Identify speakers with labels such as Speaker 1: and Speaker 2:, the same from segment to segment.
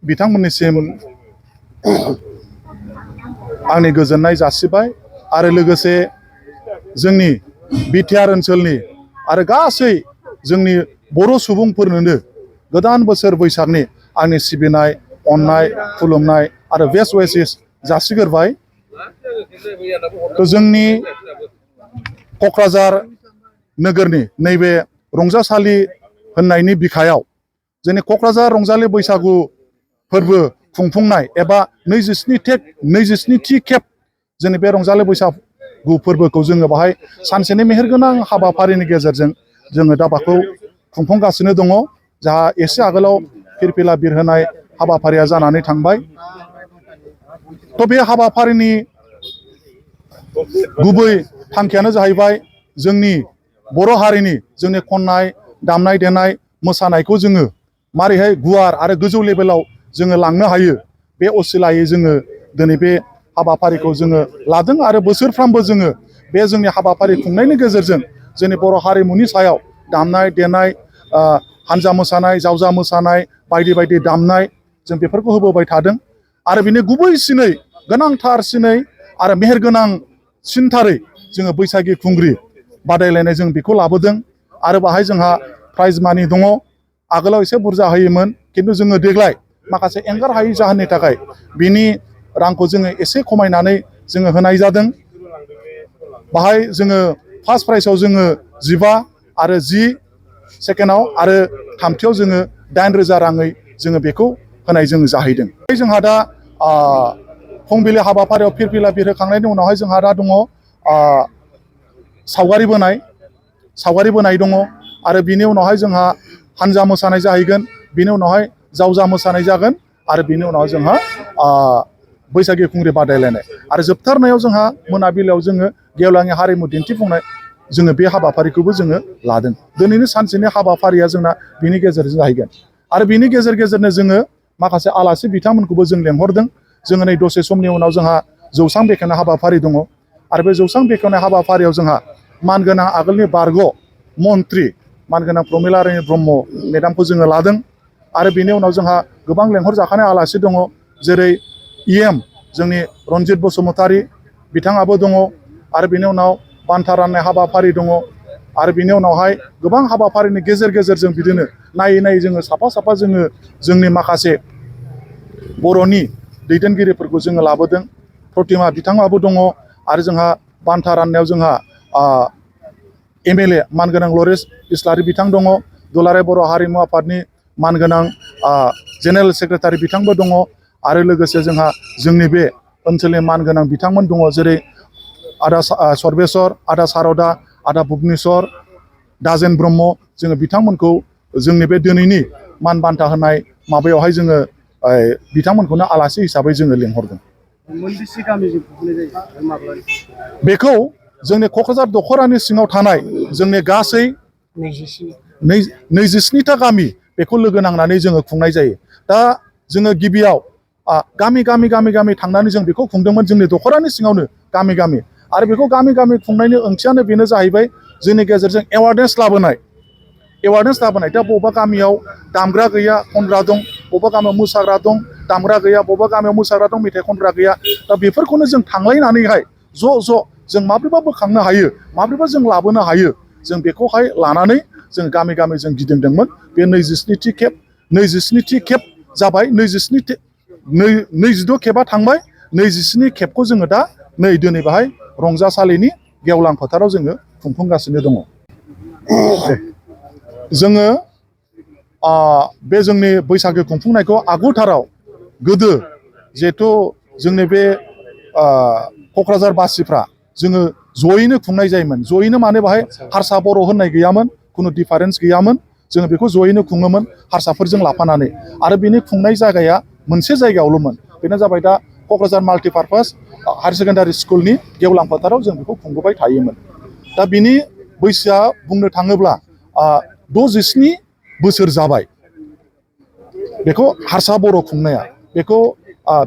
Speaker 1: बिथांमोननिसिम आंनि गोजोननाय जासिबाय आरो लोगोसे जोंनि बिटिआर ओनसोलनि आरो गासै जोंनि बर' सुबुंफोरनोनो गोदान बोसोर बैसागनि आंनि सिबिनाय अननाय खुलुमनाय आरो बेस्ट विशेस जासिगोरबाय। जोंनि क'क्राझार नोगोरनि नैबे रंजासालि होननायनि बिखायाव जोंनि क'क्राझार रंजालि बैसागु फोरबो खुंफुंनाय एबा 27थि खेब जोंनि बे रंजालि बैसागु फोरबोखौ जोङो बाहाय सानसेनि मेहेरगोनां हाबाफारिनि गेजेरजों जोङो दा बेखौ खुंफुंगासिनो दङ। जाहा एसे आगोलाव फिरफिला बिरहोनाय हाबाफारिया जानानै थांबाय। बे हाबाफारिनि गुबै थांखियानो जाहैबाय जोंनि बर' हारिनि जोंनि खननाय दामनाय देनाय मोसानायखौ जोङो मारैहाय गुवार आरो गोजौ लेभेलाव जोङो लांनो हायो। बे असिलायै जोङो दिनै बे हाबाफारिखौ जोङो लादों आरो बोसोरफ्रामबो जोङो बे जोंनि हाबाफारि खुंनायनि गेजेरजों जोंनि बर' हारिमुनि सायाव दामनाय देनाय हानजा मोसानाय जावजा मोसानाय बायदि बायदि दामनाय जों बेफोरखौ होबोबाय थादों। आरो बिनि गुबैसिनै गोनांथारसिनै आरो मेहेरगोनांसिनथारै जोङो बैसागि खुंग्रि बादायलायनाय जों बेखौ लाबोदों। आरो बाहाय जोंहा प्राइज मानि दङ। आगोलाव एसे बुरजा होयोमोन खिन्थु जोङो देग्लाय माखासे एंगार हायै जाहोननि थाखाय बिनि रांखौ जोङो एसे खमायनानै जोङो होनाय जादों। बाहाय जोङो फार्स्ट प्राइजआव जोङो 15 आरो 10 सेकेन्डआव आरो थामथियाव जोङो 8,000 राङै जोङो बेखौ होनाय जोङो जाहैदों। जोंहा दा फुंबिलि हाबाफारियाव फिरफिला बिरहोखांनायनि उनावहाय जोंहा दा दङ सावगारि बोनाय दङ। आरो बिनि उनावहाय जोंहा हानजा मोसानाय जाहैगोन। बिनि उनावहाय जावजा मोसानाय जागोन आरो बिनि उनाव जोंहा बैसागि खुंग्रि बादायलायनाय आरो जोबथारनायाव जोंहा मोनाबिलियाव जोङो गेवलांनि हारिमु दिन्थिफुंनाय जोङो बे हाबाफारिखौबो जोङो लादों। दिनैनि सानसेनि हाबाफारिया जोंना बिनि गेजेरजों जाहैगोन। आरो बिनि गेजेरनो जोङो माखासे आलासि बिथांमोनखौबो जों लेंहरदों। जोङो नै दसे समनि उनाव जोंहा जौसां बेखेवनाय हाबाफारि दङ। आरो बे जौसां बेखेवनाय हाबाफारियाव जोंहा मानगोनां आगोलनि बारग' मन्त्रि मानगोनां प्रमिलारानि ब्रह्म मेदामखौ जोङो लादों। आरो बिनि उनाव जोंहा गोबां लेंहरजाखानाय आलासि दङ। जेरै जोंनि रन्जित बसुमतारी बिथाङाबो दङ। आरो बिनि उनाव बान्था राननाय हाबाफारि दङ। आरो बिनि उनावहाय गोबां हाबाफारिनि गेजेरजों बिदिनो नायै नायै जोङो साफा साफा जोङो जोंनि माखासे बर'नि दैदेनगिरिफोरखौ जोङो लाबोदों। प्रतिमा बिथाङाबो दङ। आरो जोंहा बान्था राननायाव जोंहा MLA मानगोनां लरेन्स इस्लारि बिथां दङ। दुलाराय बर' हारिमु आफादनि मानगोनां जेनेरेल सेक्रेटारि बिथांबो दङ। आरो लोगोसे जोंहा जोंनि बे ओनसोलनि मानगोनां बिथांमोन दङ। जेरै आदा सर्बेस्वर, आदा सारदा, आदा भुबनेस्वर, दाजेन ब्रह्म जोङो बिथांमोनखौ जोंनि बे दिनैनि मान बान्था होनाय माबायावहाय जोङो बिथांमोनखौनो आलासि हिसाबै जोङो लिंहरदों। बेखौ जोंनि क'क्राझार दख'रानि सिङाव थानाय जोंनि गासै 27था गामि बेखौ लोगो नांनानै जोङो खुंनाय जायो। दा जोङो गिबियाव गामि थांनानै जों बेखौ खुंदोंमोन जोंनि दख'रानि सिङावनो गामि। आरो बेखौ गामि खुंनायनि ओंथियानो बेनो जाहैबाय जोंनि गेजेरजों एवारनेस लाबोनाय। दा बबेबा गामियाव दामग्रा गैया खनग्रा दं, बबेबा गामियाव मोसाग्रा दं दामग्रा गैया, बबेबा गामियाव मोसाग्रा दं मेथाइ खनग्रा गैया। दा बेफोरखौनो जों थांलायनानैहाय ज' जों माब्रैबा बोखांनो हायो, माब्रैबा जों लाबोनो हायो, जों बेखौहाय लानानै जों गामि जों गिदिंदोंमोन। बे 27थि खेब जाबाय। 22 खेबा थांबाय। 27 खेबखौ जोङो दा दिनै बाहाय रंजासालिनि गेवलां फोथाराव जोङो खुंफुंगासिनो दङ। जोङो बे जोंनि बैसागो खुंफुंनायखौ आगुथाराव गोदो जिहेथु जोंनि बे क'क्राझार बासिफ्रा जोङो जयैनो खुंनाय जायोमोन। जयैनो माने बाहाय हारसा बर' होननाय गैयामोन, खुनु डिफारेन्स गैयामोन। जोङो बेखौ जयैनो खुङोमोन हारसाफोरजों लाफानानै। आरो बिनि खुंनाय जायगाया मोनसे जायगायावल'मोन। बेनो जाबाय दा क'क्राझार माल्टिपार्पास हायार सेकेन्डारि स्कुलनि गेवलां फोथाराव जों बेखौ खुंबोबाय थायोमोन। दा बिनि बैसोआ बुंनो थाङोब्ला 67 बोसोर जाबाय बेखौ हारसा बर' खुंनाया। बेखौ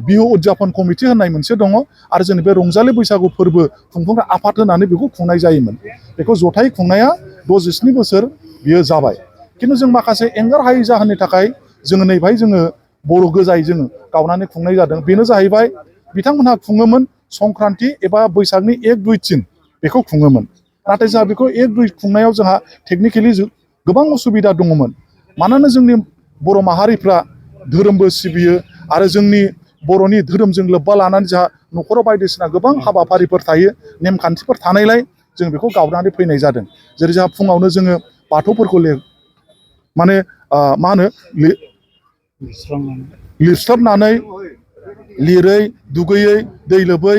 Speaker 1: बिहु उदजापन कमिटि होननाय मोनसे दङ। आरो जोंनि बे रंजालि बैसागु फोरबो खुंफुंग्रा आफाद होनानै बेखौ खुंनाय जायोमोन। बेखौ जथाय खुंनाया 67 बोसोर बियो जाबाय। खिन्थु जों माखासे एंगार हायै जाहोननि थाखाय जोङो नैबाहाय जोङो बर' गोजायै जोङो गावनानै खुंनाय जादों। बेनो जाहैबाय बिथांमोनहा खुङोमोन संक्रान्ति एबा बैसागनि 1-2-3 बेखौ खुङोमोन। नाथाय जोंहा बेखौ 1-2 खुंनायाव जोंहा टेकनिकेलि गोबां उसुबिदा दङमोन। मानोना जोंनि बर' माहारिफ्रा धोरोमबो सिबियो आरो जोंनि बर'नि धोरोमजों लोब्बा लानानै जोंहा न'खराव बायदिसिना गोबां हाबाफारिफोर थायो, नेमखान्थिफोर थानायलाय जों बेखौ गावनानै फैनाय जादों। जेरै जोंहा फुङावनो जोङो बाथौफोरखौ लिरस्राबनानै लिरै दुगैयै दै लोबै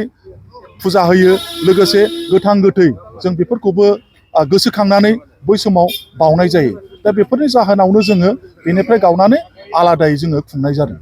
Speaker 1: फुजा होयो। लोगोसे गोथां गोथै जों बेफोरखौबो गोसोखांनानै बै समाव बावनाय जायो। दा बेफोरनि जाहोनावनो जोङो बेनिफ्राय गावनानै आलादायै जोङो खुंनाय जादों।